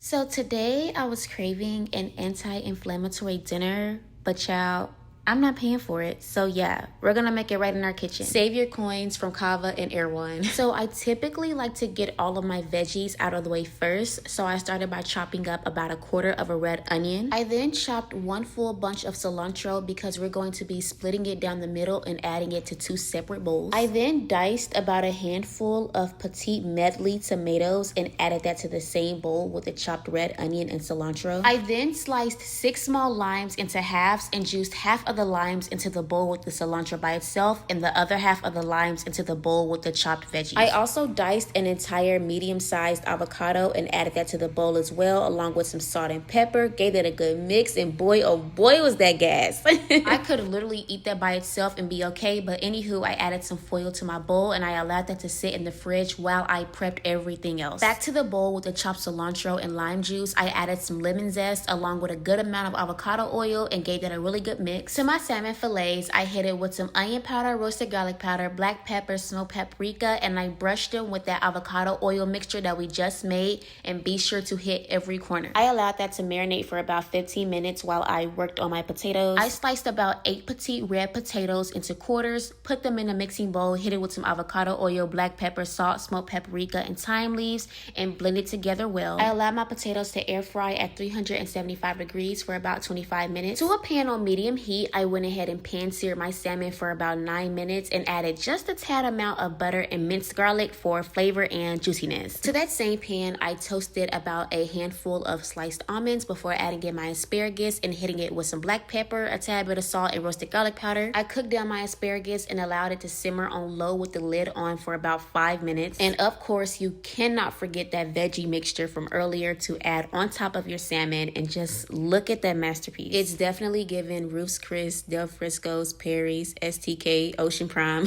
So today I was craving an anti-inflammatory dinner, but child, I'm not paying for it. So yeah, we're gonna make it right in our kitchen. Save your coins from Kava and Erewhon. So I typically like to get all of my veggies out of the way first. So I started by chopping up about 1/4 of a red onion. I then chopped one full bunch of cilantro because we're going to be splitting it down the middle and adding it to 2 separate bowls. I then diced about a handful of petite medley tomatoes and added that to the same bowl with the chopped red onion and cilantro. I then sliced 6 small limes into halves and juiced half of the limes into the bowl with the cilantro by itself and the other half of the limes into the bowl with the chopped veggies. I also diced an entire medium-sized avocado and added that to the bowl as well, along with some salt and pepper, gave it a good mix, and boy, oh boy, was that gas. I could literally eat that by itself and be okay, but anywho, I added some foil to my bowl and I allowed that to sit in the fridge while I prepped everything else. Back to the bowl with the chopped cilantro and lime juice, I added some lemon zest along with a good amount of avocado oil and gave that a really good mix. To my salmon fillets, I hit it with some onion powder, roasted garlic powder, black pepper, smoked paprika, and I brushed them with that avocado oil mixture that we just made, and be sure to hit every corner. I allowed that to marinate for about 15 minutes while I worked on my potatoes. I sliced about 8 petite red potatoes into quarters, put them in a mixing bowl, hit it with some avocado oil, black pepper, salt, smoked paprika, and thyme leaves, and blend it together well. I allowed my potatoes to air fry at 375 degrees for about 25 minutes. To a pan on medium heat, I went ahead and pan-seared my salmon for about 9 minutes and added just a tad amount of butter and minced garlic for flavor and juiciness. To that same pan, I toasted about a handful of sliced almonds before adding in my asparagus and hitting it with some black pepper, a tad bit of salt, and roasted garlic powder. I cooked down my asparagus and allowed it to simmer on low with the lid on for about 5 minutes. And of course, you cannot forget that veggie mixture from earlier to add on top of your salmon, and just look at that masterpiece. It's definitely given Ruth's Chris, Del Frisco's, Perry's, STK, Ocean Prime.